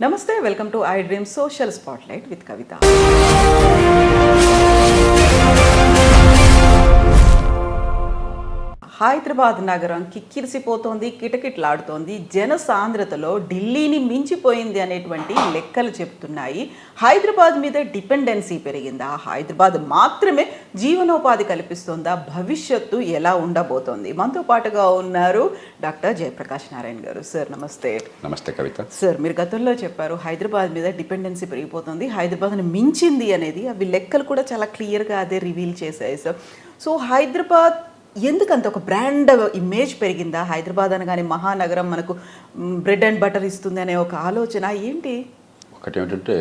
నమస్తే, welcome to I dream social spotlight with Kavitha. Hyderabad నగరం కిక్కిరిసిపోతోంది, కిటకిటలాడుతోంది. జన సాంద్రతలో ఢిల్లీని మించిపోయింది అనేటువంటి లెక్కలు చెప్తున్నాయి. హైదరాబాద్ మీద డిపెండెన్సీ పెరిగిందా? హైదరాబాద్ మాత్రమే జీవనోపాధి కల్పిస్తుందా? భవిష్యత్తు ఎలా ఉండబోతోంది? మనతో పాటుగా ఉన్నారు డాక్టర్ జయప్రకాష్ నారాయణ గారు. సార్ నమస్తే. నమస్తే కవిత. సార్, మీరు గతంలో చెప్పారు హైదరాబాద్ మీద డిపెండెన్సీ పెరిగిపోతుంది, హైదరాబాద్ని మించింది అనేది. అవి లెక్కలు కూడా చాలా క్లియర్గా అదే రివీల్ చేశాయి సార్. సో హైదరాబాద్ ఎందుకంత ఒక బ్రాండ్ ఇమేజ్ పెరిగిందా? హైదరాబాద్ అనగానే మహానగరం, మనకు బ్రెడ్ అండ్ బటర్ ఇస్తుంది అనే ఒక ఆలోచన ఏంటి? ఒకటి ఏమిటంటే,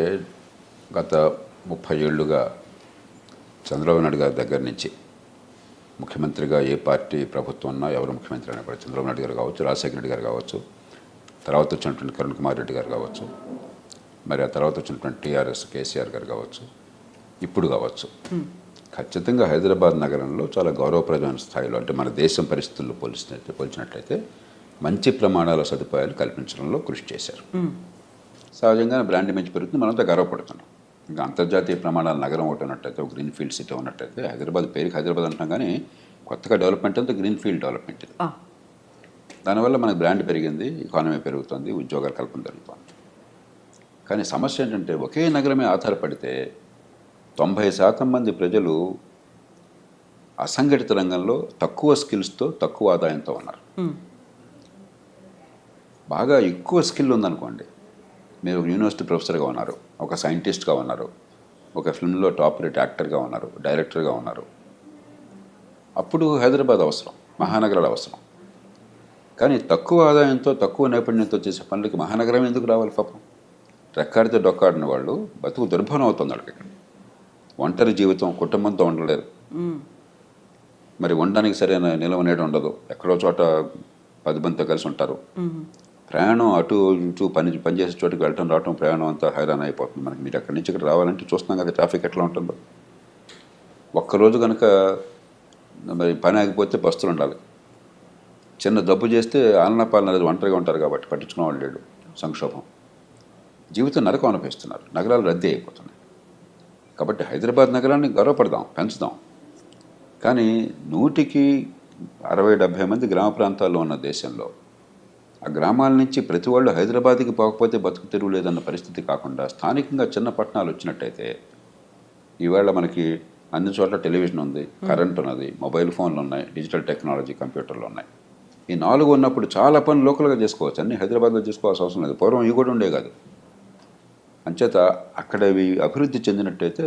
గత 30 ఏళ్ళుగా చంద్రబాబు నాయుడు గారి దగ్గర నుంచి ముఖ్యమంత్రిగా ఏ పార్టీ ప్రభుత్వం ఉన్నా, ఎవరు ముఖ్యమంత్రి అయినా కూడా చంద్రబాబు నాయుడు గారు కావచ్చు, రాజశేఖర రెడ్డి గారు కావచ్చు, తర్వాత వచ్చినటువంటి కరుణ్ కుమార్ రెడ్డి గారు కావచ్చు, మరి ఆ తర్వాత వచ్చినటువంటి టీఆర్ఎస్ కేసీఆర్ గారు కావచ్చు, ఇప్పుడు కావచ్చు, ఖచ్చితంగా హైదరాబాద్ నగరంలో చాలా గౌరవప్రదమైన స్థాయిలో, అంటే మన దేశం పరిస్థితుల్లో పోల్చినట్లయితే మంచి ప్రమాణాల సదుపాయాలు కల్పించడంలో కృషి చేశారు. సహజంగానే బ్రాండ్ ఇమేజ్ పెరుగుతుంది, మనంతా గర్వపడుతున్నాం. ఇంకా అంతర్జాతీయ ప్రమాణాల నగరం ఒకటి ఉన్నట్టయితే, ఒక గ్రీన్ ఫీల్డ్ సిటీ ఉన్నట్టయితే, హైదరాబాద్ పేరుకి హైదరాబాద్ అంటాం, కానీ కొత్తగా డెవలప్మెంట్ అంతా గ్రీన్ ఫీల్డ్ డెవలప్మెంట్ ఇది. దానివల్ల మనకు బ్రాండ్ పెరిగింది, ఎకానమీ పెరుగుతుంది, ఉద్యోగాల కల్పన జరుగుతుంది. కానీ సమస్య ఏంటంటే, ఒకే నగరమే ఆధారపడితే 90% మంది ప్రజలు అసంఘటిత రంగంలో తక్కువ స్కిల్స్తో, తక్కువ ఆదాయంతో ఉన్నారు. బాగా ఎక్కువ స్కిల్ ఉందనుకోండి, మీరు యూనివర్సిటీ ప్రొఫెసర్గా ఉన్నారు, ఒక సైంటిస్ట్గా ఉన్నారు, ఒక ఫిల్మ్లో టాప్ రేట్ యాక్టర్గా ఉన్నారు, డైరెక్టర్గా ఉన్నారు, అప్పుడు హైదరాబాద్ అవసరం, మహానగరాలు అవసరం. కానీ తక్కువ ఆదాయంతో, తక్కువ నైపుణ్యంతో చేసే పనులకి మహానగరం ఎందుకు రావాలి? పాపం రెక్కాడితే డొక్కాడిన వాళ్ళు బతుకు దుర్భరం అవుతుంది వాళ్ళకి. ఇక్కడ ఒంటరి జీవితం, కుటుంబంతో ఉండలేరు, మరి ఉండడానికి సరైన నిలవ నీడ ఉండదు, ఎక్కడో చోట 10 మందితో కలిసి ఉంటారు. ప్రయాణం అటు ఇటు పనిచేసే చోటుకి వెళ్ళటం రావటం, ప్రయాణం అంతా హైరాన్ అయిపోతుంది మనకి. మీరు అక్కడి నుంచి ఇక్కడ రావాలంటే చూస్తున్నాం కదా ట్రాఫిక్ ఎట్లా ఉంటుందో. ఒక్కరోజు కనుక మరి పని ఆగిపోతే బస్సులు ఉండాలి. చిన్న జబ్బు చేస్తే ఆలనా పాలన అనేది ఒంటరిగా ఉంటారు కాబట్టి పట్టించుకునే వాళ్ళు లేడు. సంక్షోభం, జీవితం నరకం అనుభవిస్తున్నారు, నగరాలు రద్దీ అయిపోతున్నాయి. కాబట్టి హైదరాబాద్ నగరాన్ని గౌరవపడదాం, పెంచుదాం. కానీ 100కి 60-70 మంది గ్రామ ప్రాంతాల్లో ఉన్న దేశంలో ఆ గ్రామాల నుంచి ప్రతి వాళ్ళు హైదరాబాద్కి పోకపోతే బతుకు తెరువు లేదన్న పరిస్థితి కాకుండా, స్థానికంగా చిన్న పట్టణాలు వచ్చినట్టయితే, ఈవేళ మనకి అన్ని చోట్ల టెలివిజన్ ఉంది, కరెంట్ ఉన్నది, మొబైల్ ఫోన్లు ఉన్నాయి, డిజిటల్ టెక్నాలజీ, కంప్యూటర్లు ఉన్నాయి. ఈ 4 ఉన్నప్పుడు చాలా పనులు లోకల్గా చేసుకోవచ్చు, అన్నీ హైదరాబాద్లో చేసుకోవాల్సిన అవసరం లేదు. పూర్వం ఇవి కూడా ఉండే కాదు. అంచేత అక్కడ ఇవి అభివృద్ధి చెందినట్టయితే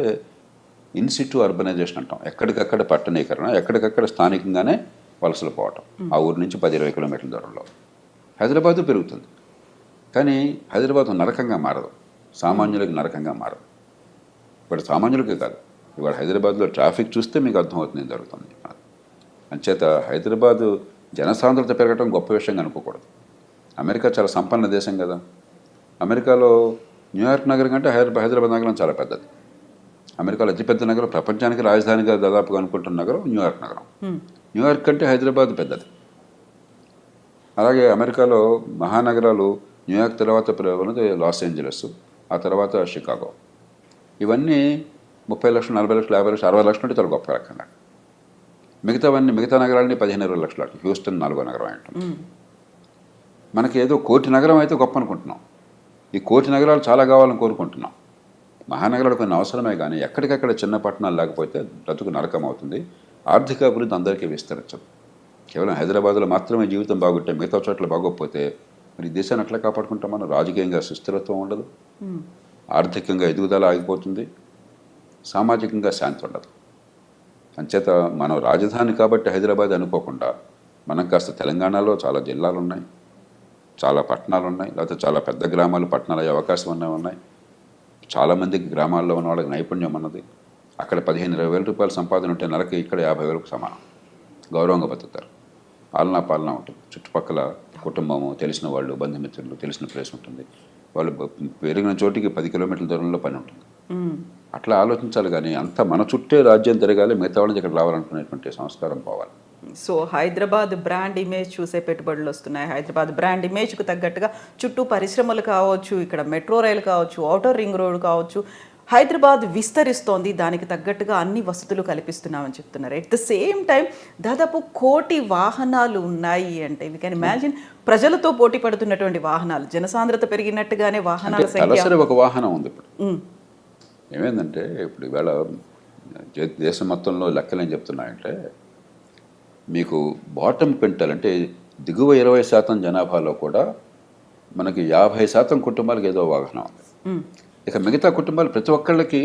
ఇన్సిట్యూ అర్బనైజేషన్ అంటాం, ఎక్కడికక్కడ పట్టణీకరణ, ఎక్కడికక్కడ స్థానికంగానే వలసలు పోవటం. ఆ ఊరి నుంచి 10-20 కిలోమీటర్ల దూరంలో హైదరాబాదు పెరుగుతుంది. కానీ హైదరాబాద్ నరకంగా మారదు, సామాన్యులకి నరకంగా మారదు. ఇప్పుడు సామాన్యులకే కాదు, ఇవాళ హైదరాబాద్లో ట్రాఫిక్ చూస్తే మీకు అర్థమవుతుంది ఏం జరుగుతుంది. అంచేత హైదరాబాదు జనసాంద్రత పెరగడం గొప్ప విషయంగా అనుకోకూడదు. అమెరికా చాలా సంపన్న దేశం కదా. అమెరికాలో న్యూయార్క్ నగరం కంటే హైదరాబాద్ నగరం చాలా పెద్దది. అమెరికాలో అతిపెద్ద నగరం, ప్రపంచానికి రాజధానిగా దాదాపుగా అనుకుంటున్న నగరం న్యూయార్క్ నగరం. న్యూయార్క్ కంటే హైదరాబాద్ పెద్దది. అలాగే అమెరికాలో మహానగరాలు న్యూయార్క్ తర్వాత ఉన్నది లాస్ ఏంజలస్, ఆ తర్వాత షికాగో. ఇవన్నీ 30 లక్షలు, 40 లక్షలు, 50 లక్షలు, 60 లక్షలు అంటే చాలా గొప్ప రకంగా. మిగతా నగరాలని 15-20 లక్షలు. హ్యూస్టన్ 4వ నగరం అంటుంది. మనకి ఏదో 1 కోటి నగరం అయితే గొప్ప అనుకుంటున్నాం. ఈ 1 కోటి నగరాలు చాలా కావాలని కోరుకుంటున్నాం. మహానగరాలు కొన్ని అవసరమే, కానీ ఎక్కడికక్కడ చిన్న పట్టణాలు లేకపోతే బ్రతుకు నరకం అవుతుంది. ఆర్థిక అభివృద్ధి అందరికీ విస్తరించదు. కేవలం హైదరాబాద్లో మాత్రమే జీవితం బాగుంటే మిగతా చోట్ల బాగోకపోతే మరి దేశాన్ని ఎట్లా కాపాడుకుంటాం మనం? రాజకీయంగా సుస్థిరత్వం ఉండదు, ఆర్థికంగా ఎదుగుదల ఆగిపోతుంది, సామాజికంగా శాంతి ఉండదు. అంచేత మనం రాజధాని కాబట్టి హైదరాబాద్ అనుకోకుండా, మనం కాస్త తెలంగాణలో చాలా జిల్లాలు ఉన్నాయి, చాలా పట్టణాలు ఉన్నాయి, లేకపోతే చాలా పెద్ద గ్రామాలు పట్టణాలు అయ్యే అవకాశం ఉన్నాయి. చాలామందికి గ్రామాల్లో ఉన్న వాళ్ళకి నైపుణ్యం ఉన్నది. అక్కడ 15-20 వేల రూపాయల సంపాదన ఉంటే నెలకి ఇక్కడ 50,000కు సమానం, గౌరవంగా బతుకుతారు. ఆలనా పాలన ఉంటుంది, చుట్టుపక్కల కుటుంబము, తెలిసిన వాళ్ళు, బంధుమిత్రులు, తెలిసిన ప్లేస్ ఉంటుంది. వాళ్ళు పెరిగిన చోటికి 10 కిలోమీటర్ల దూరంలో పని ఉంటుంది. అట్లా ఆలోచించాలి. కానీ అంత మన చుట్టే రాజ్యం తిరగాలి, మిగతా వాళ్ళకి ఇక్కడ రావాలనుకునేటువంటి సంస్కారం పోవాలి. సో హైదరాబాద్ బ్రాండ్ ఇమేజ్ చూసే పెట్టుబడులు వస్తున్నాయి. హైదరాబాద్ బ్రాండ్ ఇమేజ్కు తగ్గట్టుగా చుట్టూ పరిశ్రమలు కావచ్చు, ఇక్కడ మెట్రో రైలు కావచ్చు, ఔటర్ రింగ్ రోడ్ కావచ్చు, హైదరాబాద్ విస్తరిస్తోంది. దానికి తగ్గట్టుగా అన్ని వసతులు కల్పిస్తున్నామని చెప్తున్నారు. ఎట్ ద సేమ్ టైం దాదాపు 1 కోటి వాహనాలు ఉన్నాయి అంటే వీ కెన్ ఇమాజిన్ ప్రజలతో పోటీ పడుతున్నటువంటి వాహనాలు, జనసాంద్రత పెరిగినట్టుగానే వాహనాల సంఖ్య. తలసరి ఒక వాహనం ఉంది ఇప్పుడు. ఏమైందంటే ఇప్పుడు ఈవేళ దేశం మొత్తంలో లెక్కలు ఏం చెప్తున్నాయంటే, మీకు బాటమ్ క్వింటల్ అంటే దిగువ 20% జనాభాలో కూడా మనకి 50% కుటుంబాలకు ఏదో వాహనం ఉంది. ఇక మిగతా కుటుంబాలు ప్రతి ఒక్కళ్ళకి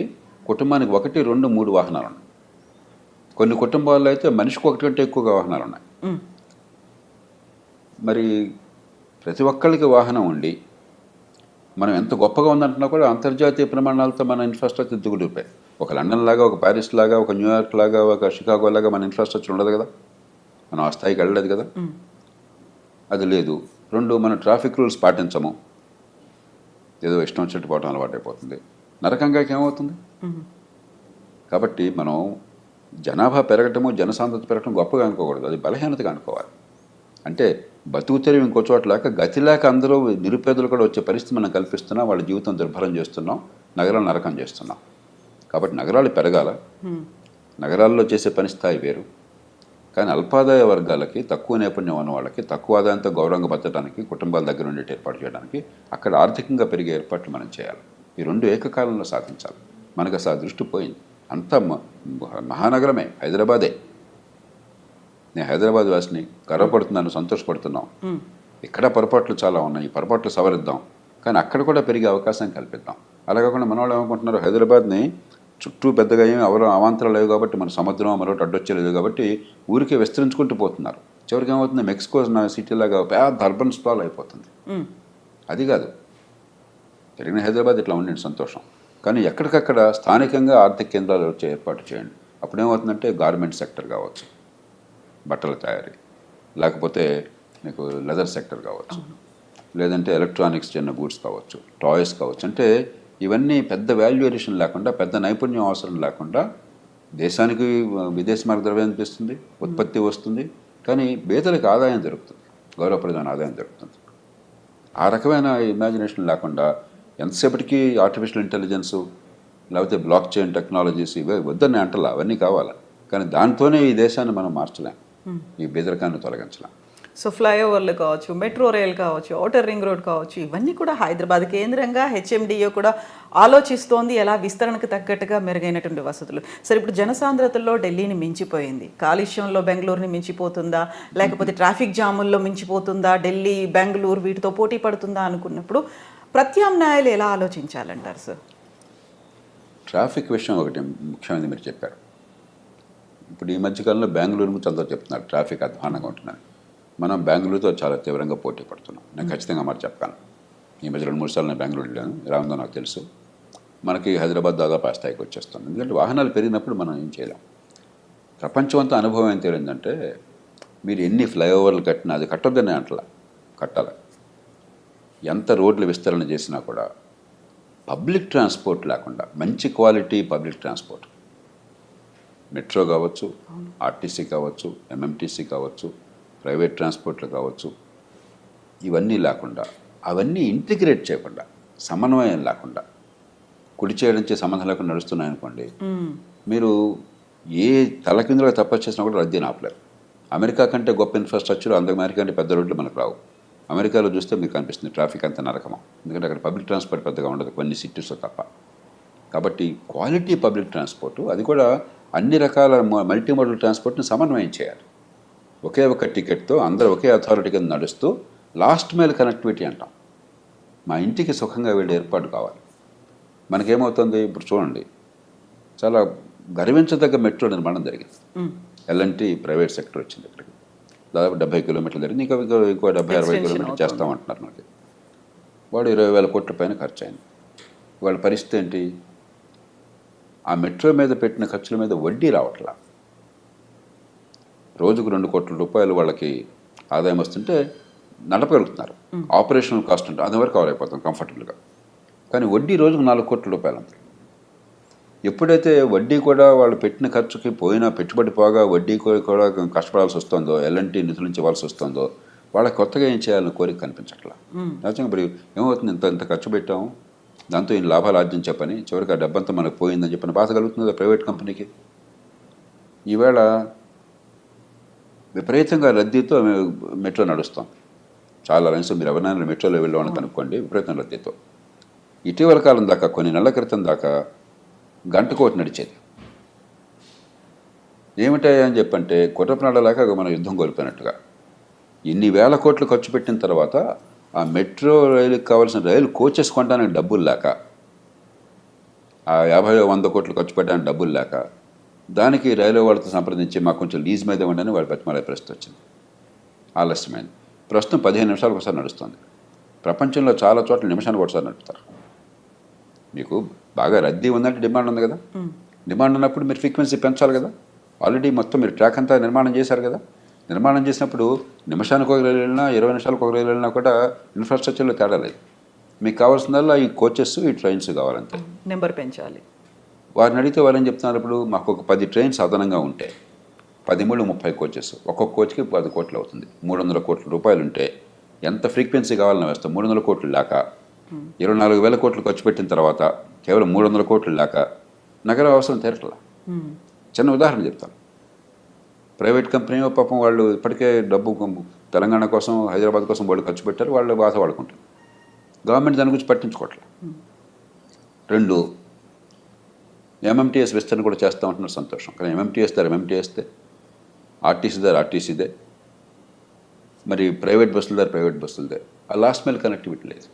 కుటుంబానికి 1, 2, 3 వాహనాలు ఉన్నాయి. కొన్ని కుటుంబాల్లో అయితే మనిషికి 1 కంటే ఎక్కువగా వాహనాలు ఉన్నాయి. మరి ప్రతి ఒక్కళ్ళకి వాహనం ఉండి మనం ఎంత గొప్పగా ఉందంటున్నా కూడా అంతర్జాతీయ ప్రమాణాలతో మన ఇన్ఫ్రాస్ట్రక్చర్ దిగుడిపోయి, ఒక లండన్ లాగా, ఒక ప్యారిస్ లాగా, ఒక న్యూయార్క్ లాగా, ఒక షికాగో లాగా మన ఇన్ఫ్రాస్ట్రక్చర్ ఉండదు కదా. మనం ఆ స్థాయికి వెళ్ళలేదు కదా. అది లేదు. 2, మనం ట్రాఫిక్ రూల్స్ పాటించము. ఏదో ఇష్టం వచ్చినట్టు పోవడం అలవాటు అయిపోతుంది. నరకంగా ఏమవుతుంది? కాబట్టి మనం జనాభా పెరగటము, జనసాంద్రత పెరగటం గొప్పగా అనుకోకూడదు, అది బలహీనతగా అనుకోవాలి. అంటే బతుకు తెరివి ఇంకో చోట లేక, గతి లేక అందరూ నిరుపేదలు కూడా వచ్చే పరిస్థితి మనం కల్పిస్తున్నాం. వాళ్ళ జీవితం దుర్భరం చేస్తున్నాం, నగరాలు నరకం చేస్తున్నాం. కాబట్టి నగరాలు పెరగాల, నగరాల్లో చేసే పని స్థాయి వేరు. కానీ అల్పాదాయ వర్గాలకి, తక్కువ నైపుణ్యం ఉన్న వాళ్ళకి, తక్కువ ఆదాయంతో గౌరవంగా బతకడానికి, కుటుంబాల దగ్గర నుండి ఏర్పాటు చేయడానికి, అక్కడ ఆర్థికంగా పెరిగే ఏర్పాట్లు మనం చేయాలి. ఈ 2 ఏకకాలంలో సాధించాలి. మనకు అసలు దృష్టి పోయింది. అంతా మహానగరమే, హైదరాబాదే. నేను హైదరాబాద్ వాసిని, గర్వపడుతున్నాను, సంతోషపడుతున్నాం. ఇక్కడ పొరపాట్లు చాలా ఉన్నాయి, ఈ పొరపాట్లు సవరిద్దాం. కానీ అక్కడ కూడా పెరిగే అవకాశం కల్పిద్దాం. అలా కాకుండా మన వాళ్ళు ఏమనుకుంటున్నారు, హైదరాబాద్ని చుట్టూ పెద్దగా ఏమి అవాంతరాలు లేవు కాబట్టి, మన సముద్రం మరొకటి అడ్డొచ్చేలేదు కాబట్టి ఊరికే విస్తరించుకుంటూ పోతున్నారు. చివరికి ఏమవుతుంది, మెక్సికో సిటీ లాగా పెద్ద అర్బన్ స్ప్రాల్ అయిపోతుంది. అది కాదు, జరిగిన హైదరాబాద్ ఇట్లా ఉండండి, సంతోషం. కానీ ఎక్కడికక్కడ స్థానికంగా ఆర్థిక కేంద్రాలు వచ్చే ఏర్పాటు చేయండి. అప్పుడేమవుతుందంటే గార్మెంట్ సెక్టర్ కావచ్చు, బట్టల తయారీ, లేకపోతే మీకు లెదర్ సెక్టర్ కావచ్చు, లేదంటే ఎలక్ట్రానిక్స్ చిన్న గూడ్స్ కావచ్చు, టాయ్స్ కావచ్చు. అంటే ఇవన్నీ పెద్ద వాల్యూ ఎడిషన్ లేకుండా, పెద్ద నైపుణ్యం అవసరం లేకుండా దేశానికి విదేశీ మార్గ ద్రవ్యం అనిపిస్తుంది, ఉత్పత్తి వస్తుంది. కానీ పేదలకు ఆదాయం దొరుకుతుంది, గౌరవప్రదమైన ఆదాయం దొరుకుతుంది. ఆ రకమైన ఇమాజినేషన్ లేకుండా ఎంతసేపటికి ఆర్టిఫిషియల్ ఇంటెలిజెన్సు, లేకపోతే బ్లాక్ చైన్ టెక్నాలజీస్ ఇవే వద్దని అంటలా, అవన్నీ కావాలి. కానీ దాంతోనే ఈ దేశాన్ని మనం మార్చలేం, ఈ బెదరకాన్ని తొలగించలేం. సో ఫ్లైఓవర్లు కావచ్చు, మెట్రో రైల్ కావచ్చు, ఔటర్ రింగ్ రోడ్ కావచ్చు, ఇవన్నీ కూడా హైదరాబాద్ కేంద్రంగా హెచ్ఎండిఏ కూడా ఆలోచిస్తోంది ఎలా విస్తరణకు తగ్గట్టుగా మెరుగైనటువంటి వసతులు. సరే, ఇప్పుడు జనసాంద్రతల్లో ఢిల్లీని మించిపోయింది, కాలుష్యంలో బెంగళూరుని మించిపోతుందా, లేకపోతే ట్రాఫిక్ జాముల్లో మించిపోతుందా, ఢిల్లీ బెంగళూరు వీటితో పోటీ పడుతుందా అనుకున్నప్పుడు ప్రత్యామ్నాయాలు ఎలా ఆలోచించాలంటారు సార్? ట్రాఫిక్ విషయం ఒకటి ముఖ్యమైనది మీరు చెప్పారు. ఇప్పుడు ఈ మధ్యకాలంలో బెంగళూరు గురించి అందరూ చెప్తున్నారు ట్రాఫిక్ అధ్వానంగా ఉంటుందని. మనం బెంగళూరుతో చాలా తీవ్రంగా పోటీ పడుతున్నాం. నేను ఖచ్చితంగా మరి చెప్పాను. ఈ మధ్య 2-3 సార్లు నేను బెంగళూరు వెళ్ళాను, ఎలా ఉందో నాకు తెలుసు. మనకి హైదరాబాద్ దాదాపు ఆ స్థాయికి వచ్చేస్తుంది. ఎందుకంటే వాహనాలు పెరిగినప్పుడు మనం ఏం చేయలేం. ప్రపంచం అంతా అనుభవం ఏం తెలియదంటే, మీరు ఎన్ని ఫ్లైఓవర్లు కట్టినా అది కట్టొద్దని అంటలా, కట్టాలి. ఎంత రోడ్లు విస్తరణ చేసినా కూడా పబ్లిక్ ట్రాన్స్పోర్ట్ లేకుండా, మంచి క్వాలిటీ పబ్లిక్ ట్రాన్స్పోర్ట్, మెట్రో కావచ్చు, ఆర్టీసీ కావచ్చు, ఎంఎంటీసీ కావచ్చు, ప్రైవేట్ ట్రాన్స్పోర్ట్లు కావచ్చు, ఇవన్నీ లేకుండా, అవన్నీ ఇంటిగ్రేట్ చేయకుండా, సమన్వయం లేకుండా, కుడి చేయడం సంబంధం లేకుండా నడుస్తున్నాయనుకోండి, మీరు ఏ తలకిందులుగా తప్ప చేసినా కూడా రద్దీని ఆపలేరు. అమెరికా కంటే గొప్ప ఇన్ఫ్రాస్ట్రక్చర్, అమెరికా కంటే పెద్ద రోడ్లు మనకు రావు. అమెరికాలో చూస్తే మీకు కనిపిస్తుంది ట్రాఫిక్ అంత నరకమా, ఎందుకంటే అక్కడ పబ్లిక్ ట్రాన్స్పోర్ట్ పెద్దగా ఉండదు, కొన్ని సిటీస్లో తప్ప. కాబట్టి క్వాలిటీ పబ్లిక్ ట్రాన్స్పోర్టు, అది కూడా అన్ని రకాల మల్టీ మోడల్ ట్రాన్స్పోర్ట్ని సమన్వయం చేయాలి. ఒకే ఒక టికెట్తో అందరూ ఒకే అథారిటీ కింద నడుస్తూ లాస్ట్ మైల్ కనెక్టివిటీ అంటాం. మా ఇంటికి సుఖంగా వెళ్ళే ఏర్పాటు కావాలి. మనకేమవుతుంది, ఇప్పుడు చూడండి, చాలా గర్వించదగ్గ మెట్రో నిర్మాణం జరిగింది. ఎల్ఎన్టీ ప్రైవేట్ సెక్టర్ వచ్చింది ఇక్కడికి, దాదాపు 70 కిలోమీటర్లు జరిగింది. ఇంకో 70-60 కిలోమీటర్లు చేస్తామంటున్నారు. మనకి వాడు 20,000 కోట్ల పైన ఖర్చు అయింది. వాళ్ళ పరిస్థితి ఏంటి, ఆ మెట్రో మీద పెట్టిన ఖర్చుల మీద వడ్డీ రావట్లా. రోజుకు 2 కోట్ల రూపాయలు వాళ్ళకి ఆదాయం వస్తుంటే నడపగలుగుతున్నారు. ఆపరేషనల్ కాస్ట్ అంటే అది వరకు కవర్ అయిపోతాం కంఫర్టబుల్గా. కానీ వడ్డీ రోజుకు 4 కోట్ల రూపాయలు అంతే. ఎప్పుడైతే వడ్డీ కూడా వాళ్ళు పెట్టిన ఖర్చుకి పోయినా పెట్టుబడి పోగా వడ్డీ కూడా కష్టపడాల్సి వస్తుందో ఎల్ఎన్టీ నిధుల నుంచి ఇవ్వాల్సి వస్తుందో వాళ్ళకి కొత్తగా ఏం చేయాలని కోరిక కనిపించట్లా. నిజంగా ఇప్పుడు ఏమవుతుంది, ఇంత ఖర్చు పెట్టాము, దాంతో ఈ లాభాలు ఆర్జించే పని చివరికి ఆ డబ్బంతా మనకు పోయిందని చెప్పిన బాధ కలుగుతుంది ప్రైవేట్ కంపెనీకి. ఈవేళ విపరీతంగా రద్దీతో మెట్రో నడుస్తాం. చాలా లైన్స్ మీరు ఎవరైనా మెట్రోలో వెళ్ళామని కనుక్కోండి, విపరీతం రద్దీతో. ఇటీవల కాలం దాకా కొన్ని నెలల క్రితం దాకా గంటకోటి నడిచేది. ఏమిటాయా అని చెప్పంటే కుట్రప్రణాళిక మనం యుద్ధం కోల్పోయినట్టుగా ఇన్ని వేల కోట్లు ఖర్చు పెట్టిన తర్వాత ఆ మెట్రో రైలుకి కావాల్సిన రైలు కోచెస్ కొనడానికి డబ్బులు లేక, ఆ 50-100 కోట్లు ఖర్చు పెట్టడానికి డబ్బులు లేక దానికి రైల్వే వాళ్ళతో సంప్రదించి మాకు కొంచెం లీజ్ మీద ఇవ్వండి అని వాళ్ళు బతిమాలే పరిస్థితి వచ్చింది. ఆలస్యమైంది. ప్రస్తుతం 15 నిమిషాలకు ఒకసారి నడుస్తుంది. ప్రపంచంలో చాలా చోట్ల నిమిషానికి ఒకసారి నడుపుతారు. మీకు బాగా రద్దీ ఉందంటే డిమాండ్ ఉంది కదా, డిమాండ్ ఉన్నప్పుడు మీరు ఫ్రీక్వెన్సీ పెంచాలి కదా. ఆల్రెడీ మొత్తం మీరు ట్రాక్ అంతా నిర్మాణం చేశారు కదా. నిర్మాణం చేసినప్పుడు నిమిషానికి ఒక రైలు వెళ్ళినా 20 నిమిషాలకు ఒక రైలు వెళ్ళినా కూడా ఇన్ఫ్రాస్ట్రక్చర్లో తేడా లేదు. మీకు కావాల్సిందల్లా ఈ కోచెస్ ఈ ట్రైన్స్ కావాలంతే, నెంబర్ పెంచాలి. వారిని అడిగితే వాళ్ళు ఏం చెప్తున్నారు, ఇప్పుడు మాకు ఒక 10 ట్రైన్స్ అదనంగా ఉంటే 10-30 కోచెస్, ఒక్కొక్క కోచ్కి 10 కోట్లు అవుతుంది. 300 కోట్ల రూపాయలు ఉంటే ఎంత ఫ్రీక్వెన్సీ కావాలని వేస్తాం. 300 కోట్లు లేక 24,000 కోట్లు ఖర్చు పెట్టిన తర్వాత కేవలం 300 కోట్లు లేక నగర అవసరం తీరట్లా. చిన్న ఉదాహరణ చెప్తాను. ప్రైవేట్ కంపెనీ పాపం వాళ్ళు ఇప్పటికే డబ్బు తెలంగాణ కోసం హైదరాబాద్ కోసం వాళ్ళు ఖర్చు పెట్టారు, వాళ్ళు బాధ పడుకుంటారు. గవర్నమెంట్ దాని గురించి పట్టించుకోవట్లేదు. 2, ఎంఎంటీఎస్ విస్తరణ కూడా చేస్తూ ఉంటున్నారు, సంతోషం. కానీ ఎంఎంటీఎస్ దారు ఎంఎంటీఎస్దే, ఆర్టీసీ దారు ఆర్టీసీదే, మరి ప్రైవేట్ బస్సుల దారు ప్రైవేట్ బస్సులదే. ఆ లాస్ట్ మైల్ కనెక్టివిటీ లేదు.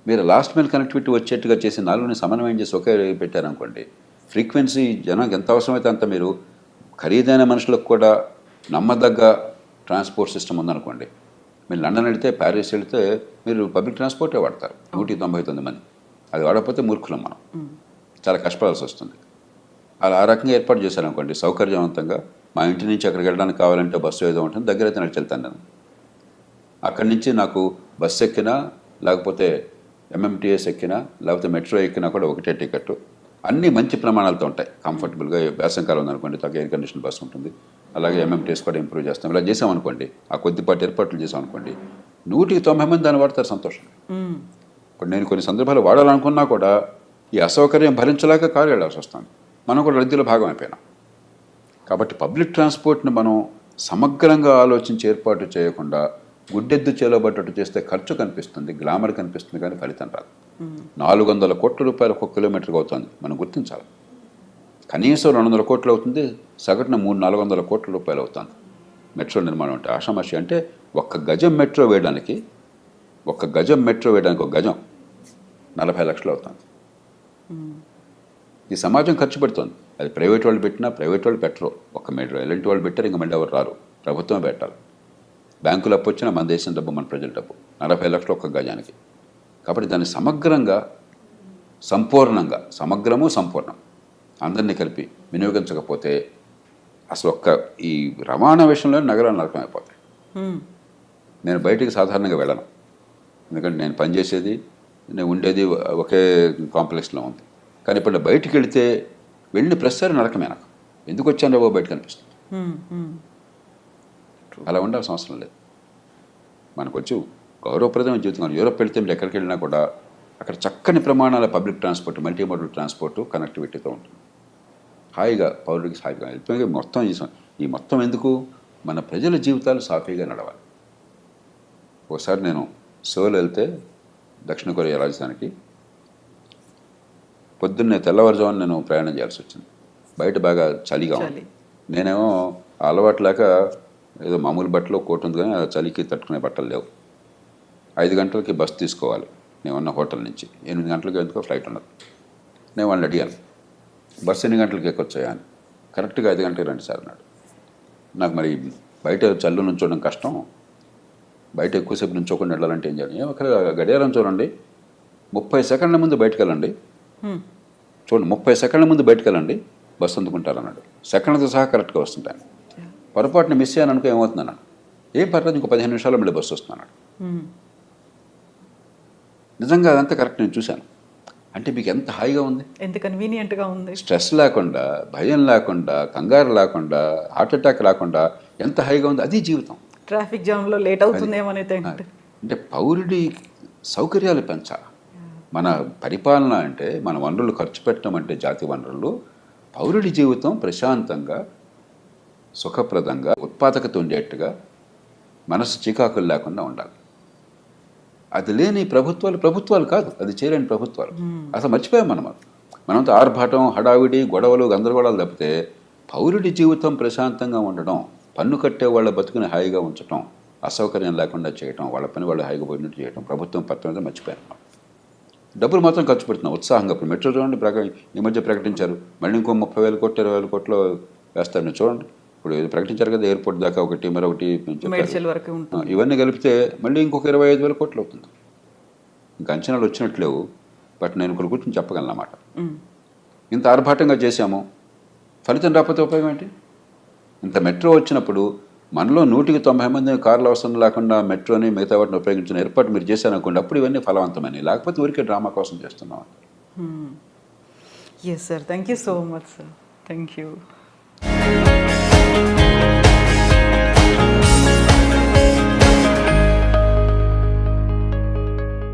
మీరు లాస్ట్ మైల్ కనెక్టివిటీ వచ్చేట్టుగా చేసి 4ని సమన్వయం చేసి ఒకే పెట్టారనుకోండి, ఫ్రీక్వెన్సీ జనానికి ఎంత అవసరమైతే అంత మీరు ఖరీదైన మనుషులకు కూడా నమ్మదగ్గ ట్రాన్స్పోర్ట్ సిస్టమ్ ఉందనుకోండి. మీరు లండన్ వెళితే ప్యారిస్ వెళితే మీరు పబ్లిక్ ట్రాన్స్పోర్టే వాడతారు 199 మంది. అది వాడకపోతే మూర్ఖులం మనం, చాలా కష్టపడాల్సి వస్తుంది. అలా ఆ రకంగా ఏర్పాటు చేశారనుకోండి సౌకర్యవంతంగా. మా ఇంటి నుంచి అక్కడికి వెళ్ళడానికి కావాలంటే బస్సు ఏదో ఉంటుంది, దగ్గర అయితే నడిచి వెళ్తాను నేను. అక్కడి నుంచి నాకు బస్సు ఎక్కినా లేకపోతే ఎంఎంటీఎస్ ఎక్కినా లేకపోతే మెట్రో ఎక్కినా కూడా ఒకటే టికెట్. అన్నీ మంచి ప్రమాణాలతో ఉంటాయి, కంఫర్టబుల్గా. వేసంకాలం ఉందనుకోండి తగ్గ ఎయిర్ కండిషన్ బస్సు ఉంటుంది. అలాగే ఎంఎంటీఎస్ కూడా ఇంప్రూవ్ చేస్తాం. ఇలా చేసామనుకోండి, ఆ కొద్దిపాటి ఏర్పాట్లు చేసామనుకోండి, 190 మంది దాన్ని వాడతారు సంతోషం. ఇప్పుడు నేను కొన్ని సందర్భాలు వాడాలనుకున్నా కూడా ఈ అసౌకర్యం భరించలేక కారు వెళ్ళాల్సి వస్తుంది. మనం కూడా రద్దీలో భాగం అయిపోయినాం. కాబట్టి పబ్లిక్ ట్రాన్స్పోర్ట్ని మనం సమగ్రంగా ఆలోచించి ఏర్పాటు చేయకుండా గుడ్డెద్దు చేలబట్టట్టు చేస్తే ఖర్చు కనిపిస్తుంది, గ్లామర్ కనిపిస్తుంది, కానీ ఫలితం రాదు. 400 కోట్ల రూపాయలు ఒక్కొక్క కిలోమీటర్కి అవుతుంది, మనం గుర్తించాలి. కనీసం 200 కోట్లు అవుతుంది, సగటున 300-400 కోట్ల రూపాయలు అవుతుంది మెట్రో నిర్మాణం. అంటే ఆషామాషి. అంటే ఒక్క గజం మెట్రో వేయడానికి ఒక గజం 40 లక్షలు అవుతుంది. ఈ సమాజం ఖర్చు పెడుతుంది. అది ప్రైవేట్ వాళ్ళు పెట్టినా ప్రైవేట్ వాళ్ళు పెట్టరు. ఒక మెట్రో ఎలాంటి వాళ్ళు పెట్టారు, ఇంక మళ్ళీ ఎవరు రారు, ప్రభుత్వమే పెట్టాలి. బ్యాంకులు అప్పు వచ్చినా మన దేశం డబ్బు, మన ప్రజల డబ్బు. 40 లక్షలు ఒక్క గజానికి. కాబట్టి దాన్ని సమగ్రంగా, సంపూర్ణంగా, సంపూర్ణం అందరినీ కలిపి వినియోగించకపోతే అసలు ఈ రవాణా విషయంలో నగరాలు నరకమైపోతాయి. నేను బయటికి సాధారణంగా వెళ్ళను, ఎందుకంటే నేను పనిచేసేది, నేను ఉండేది ఒకే కాంప్లెక్స్లో ఉంది. కానీ ఇప్పుడు బయటికి వెళితే వెళ్ళిన ప్రతిసారి నరకమే. నాకు ఎందుకు వచ్చాను బాబు బయటకు అనిపిస్తుంది. అలా ఉండాల్సిన అవసరం లేదు. మనకు వచ్చి గౌరవప్రదమైన జీవితం. యూరోప్ వెళ్తే మీరు ఎక్కడికి వెళ్ళినా కూడా అక్కడ చక్కని ప్రమాణాల public transport, multi modal transport కనెక్టివిటీతో ఉంటుంది. హాయిగా పౌరుడికి హాయిగా వెళ్తే ఈ మొత్తం ఎందుకు, మన ప్రజల జీవితాలు సాఫీగా నడవాలి. ఒకసారి నేను సోల్ వెళ్తే దక్షిణ కొరియా రాజధానికి పొద్దున్నే తెల్లవారుజామున నేను ప్రయాణం చేయాల్సి వచ్చింది. బయట బాగా చలిగా ఉంది. నేనేమో అలవాటు లేక ఏదో మామూలు బట్టలు కోట్ ఉంది, కానీ చలికి తట్టుకునే బట్టలు లేవు. 5 గంటలకి బస్ తీసుకోవాలి నేను ఉన్న హోటల్ నుంచి. 8 గంటలకి ఎందుకో ఫ్లైట్ ఉన్నది. నేను వాళ్ళని అడిగాను, బస్సు ఎన్ని గంటలకి ఎక్కొచ్చాయా అని. కరెక్ట్గా 5 గంటలకు రండి సార్ అన్నాడు. నాకు మరి బయట చల్లు నుంచోవడం కష్టం, బయట ఎక్కువసేపు నుంచోకుండా వెళ్ళాలంటే ఏం చేయాలి? ఒక గడియారం చూడండి, 30 సెకండ్ల ముందు బయటకు వెళ్ళండి, చూడండి 30 సెకండ్ల ముందు బయటకు వెళ్ళండి, బస్సు అందుకుంటారన్నాడు. సెకండ్తో సహా కరెక్ట్గా వస్తుంటాను. పొరపాటున మిస్ అయ్యాను అనుకో ఏమవుతుంది అన్నాడు. ఏం పర్లేదు, ఇంకో 15 నిమిషాల్లో మళ్ళీ బస్సు వస్తున్నాడు. నిజంగా అదంతా కరెక్ట్, నేను చూశాను. అంటే మీకు ఎంత హాయిగా ఉంది. ఎంత కన్వీనియంట్గా ఉంది. స్ట్రెస్ లేకుండా, భయం లేకుండా, కంగారు లేకుండా, హార్ట్ అటాక్ లేకుండా ఎంత హాయిగా ఉంది. అది జీవితం. ట్రాఫిక్ జామ్లో లేట్ అవుతుందేమో అనేది అంటే పౌరుడి సౌకర్యాలు పెంచాలి. మన పరిపాలన అంటే మన వనరులు ఖర్చు పెట్టడం అంటే జాతి వనరులు, పౌరుడి జీవితం ప్రశాంతంగా, సుఖప్రదంగా, ఉత్పాదకత ఉండేట్టుగా, మనసు చికాకులు లేకుండా ఉండాలి. అది లేని ప్రభుత్వాలు కాదు, అది చేయలేని ప్రభుత్వాలు. అసలు మర్చిపోయాం మనంతా ఆర్భాటం, హడావిడి, గొడవలు, గందరగోళాలు తప్పితే పౌరుడి జీవితం ప్రశాంతంగా ఉండడం, పన్ను కట్టే వాళ్ళ బతుకుని హాయిగా ఉంచడం, అసౌకర్యం లేకుండా చేయటం, వాళ్ళ పని వాళ్ళు హాయిగా పోయినట్టు చేయడం, ప్రభుత్వం పత్రం మర్చిపోయాం. డబ్బులు మాత్రం ఖర్చు పెడుతున్నాం ఉత్సాహంగా. ఇప్పుడు మెట్రో చూడండి, ఈ మధ్య ప్రకటించారు, మళ్ళీ ఇంకో 30,000 కోట్లు 20,000 కోట్లు వేస్తారు. మీరు చూడండి, ఇప్పుడు ప్రకటించారు కదా, ఎయిర్పోర్ట్ దాకా ఒకటి, మరొకటి వరకు. ఇవన్నీ కలిపితే మళ్ళీ ఇంకొక 25,000 కోట్లు అవుతుంది. ఇంకా అంచనాలు వచ్చినట్లేవు, బట్ నేను ఇక్కడ కూర్చొని చెప్పగలను అన్నమాట. ఇంత ఆర్భాటంగా చేశాము, ఫలితం రాకపోతే ఉపయోగం ఏంటి? ఇంత మెట్రో వచ్చినప్పుడు మనలో 190 మంది కార్లు అవసరం లేకుండా మెట్రోని మిగతా వాటిని ఉపయోగించిన ఏర్పాటు మీరు చేశారనుకోండి, అప్పుడు ఇవన్నీ ఫలవంతమైనవి. లేకపోతే ఊరికే డ్రామా కోసం చేస్తున్నాం. Yes sir, thank you so much sir. Thank you.